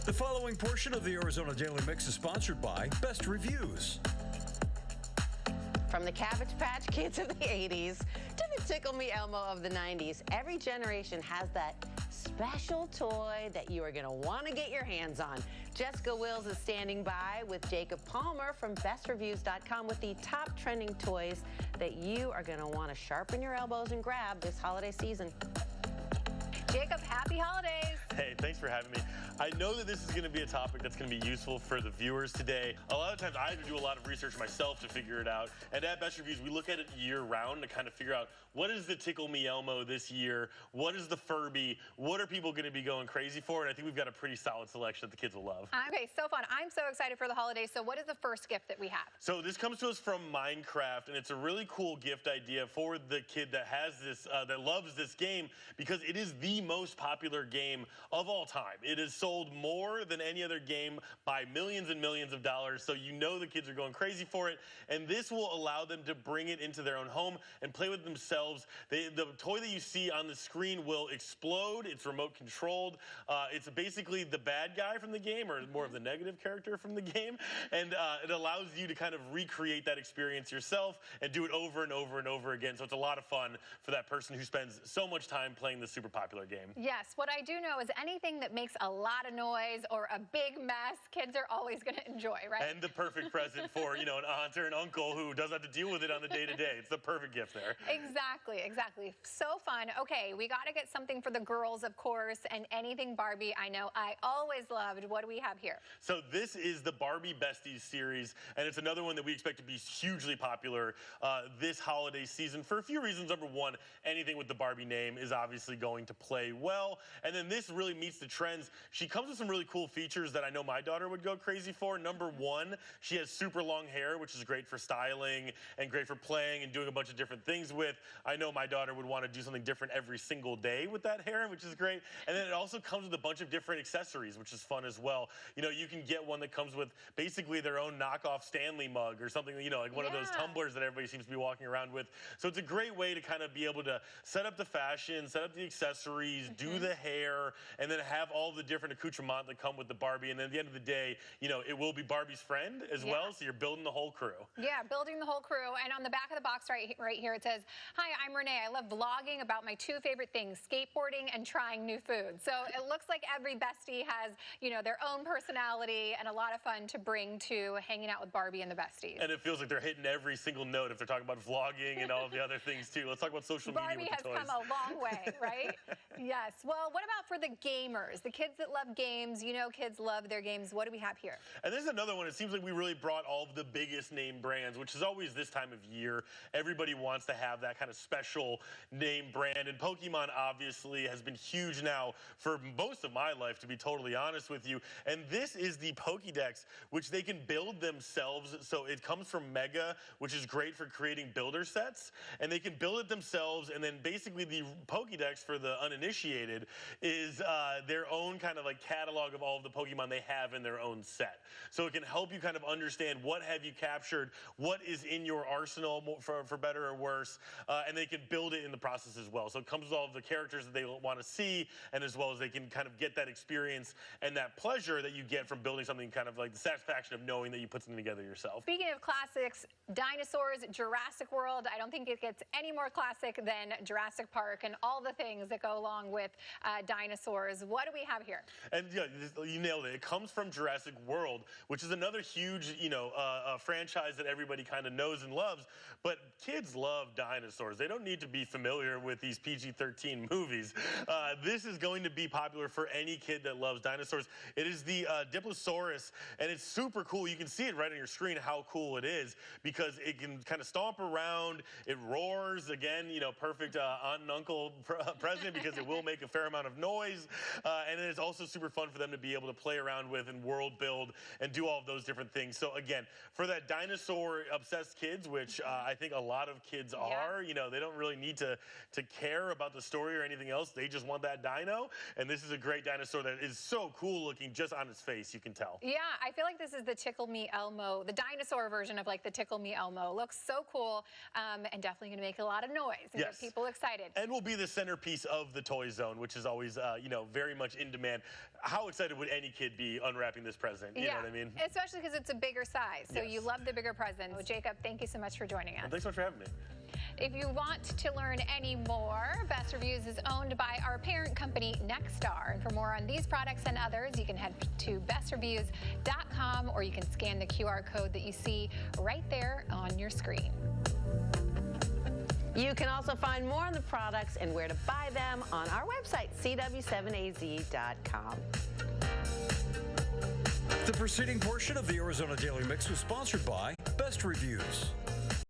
The following portion of the Arizona Daily Mix is sponsored by Best Reviews. From the Cabbage Patch Kids of the 80s to the Tickle Me Elmo of the 90s, every generation has that special toy that you are going to want to get your hands on. Jessica Wills is standing by with Jacob Palmer from bestreviews.com with the top trending toys that you are going to want to sharpen your elbows and grab this holiday season. Jacob, happy holidays. Hey, thanks for having me. I know that this is going to be a topic that's going to be useful for the viewers today. A lot of times I have to do a lot of research myself to figure it out. And at Best Reviews, we look at it year round to kind of figure out what is the Tickle Me Elmo this year? What is the Furby? What are people going to be going crazy for? And I think we've got a pretty solid selection that the kids will love. Okay, so fun. I'm so excited for the holidays. So what is the first gift that we have? So this comes to us from Minecraft, and it's a really cool gift idea for the kid that has this, that loves this game, because it is the most popular game of all time. It has sold more than any other game by millions and millions of dollars, so you know the kids are going crazy for it, and this will allow them to bring it into their own home and play with themselves. The toy that you see on the screen will explode. It's remote controlled. It's basically the bad guy from the game, or more of the negative character from the game, and it allows you to kind of recreate that experience yourself and do it over and over and over again. So it's a lot of fun for that person who spends so much time playing this super popular game. Yes, what I do know is anything that makes a lot of noise or a big mess, kids are always going to enjoy, right? And the perfect present for, you know, an aunt or an uncle who doesn't have to deal with it on the day-to-day. It's the perfect gift there. Exactly, exactly. So fun. Okay, we got to get something for the girls, of course, and anything Barbie, I know I always loved. What do we have here? So this is the Barbie Besties series, and it's another one that we expect to be hugely popular this holiday season for a few reasons. Number one, anything with the Barbie name is obviously going to play well, and then this really meets the trends. She comes with some really cool features that I know my daughter would go crazy for. Number one, she has super long hair, which is great for styling and great for playing and doing a bunch of different things with. I know my daughter would want to do something different every single day with that hair, which is great. And then it also comes with a bunch of different accessories, which is fun as well. You know, you can get one that comes with basically their own knockoff Stanley mug or something, you know, like one of those tumblers that everybody seems to be walking around with. So it's a great way to kind of be able to set up the fashion, set up the accessories, do the hair, and then have all the different accoutrements that come with the Barbie. And then at the end of the day, you know, it will be Barbie's friend as well. So you're building the whole crew. Yeah, building the whole crew. And on the back of the box right here, it says, "Hi, I'm Renee. I love vlogging about my two favorite things, skateboarding and trying new food." So it looks like every bestie has, you know, their own personality and a lot of fun to bring to hanging out with Barbie and the besties. And it feels like they're hitting every single note if they're talking about vlogging and all of the other things too. Let's talk about social media with the toys. Barbie has come a long way, right? Yes. Well, what about for the gamers, the kids that love games? You know, kids love their games. What do we have here? And this is another one. It seems like we really brought all of the biggest name brands, which is always this time of year. Everybody wants to have that kind of special name brand. And Pokemon obviously has been huge now for most of my life, to be totally honest with you. And this is the Pokédex, which they can build themselves. So it comes from Mega, which is great for creating builder sets. And they can build it themselves. And then basically the Pokédex for the uninitiated is their own kind of like catalog of all of the Pokemon they have in their own set. So it can help you kind of understand what have you captured, what is in your arsenal for better or worse, and they can build it in the process as well. So it comes with all of the characters that they want to see, and as well as they can kind of get that experience and that pleasure that you get from building something, kind of like the satisfaction of knowing that you put something together yourself. Speaking of classics, dinosaurs, Jurassic World, I don't think it gets any more classic than Jurassic Park and all the things that go along with dinosaurs. What do we have here? And yeah, you nailed it. It comes from Jurassic World, which is another huge, you know, franchise that everybody kind of knows and loves. But kids love dinosaurs. They don't need to be familiar with these PG-13 movies. This is going to be popular for any kid that loves dinosaurs. It is the Diplosaurus, and it's super cool. You can see it right on your screen how cool it is, because it can kind of stomp around. It roars. Again, you know, perfect aunt and uncle present, because it will make a fair amount of noise. And it's also super fun for them to be able to play around with and world build and do all of those different things. So again, for that dinosaur obsessed kids, which I think a lot of kids are, you know, they don't really need to care about the story or anything else. They just want that dino. And this is a great dinosaur that is so cool looking just on its face, you can tell. Yeah, I feel like this is the Tickle Me Elmo, the dinosaur version of like the Tickle Me Elmo. Looks so cool, and definitely going to make a lot of noise and get people excited. And will be the centerpiece of the Toy Zone, which is always, you know, very much in demand. How excited would any kid be unwrapping this present? You know what I mean? Especially because it's a bigger size. So you love the bigger present. Well, Jacob, thank you so much for joining us. And thanks so much for having me. If you want to learn any more, Best Reviews is owned by our parent company, Nexstar. And for more on these products and others, you can head to bestreviews.com, or you can scan the QR code that you see right there on your screen. You can also find more on the products and where to buy them on our website, cw7az.com. The preceding portion of the Arizona Daily Mix was sponsored by Best Reviews.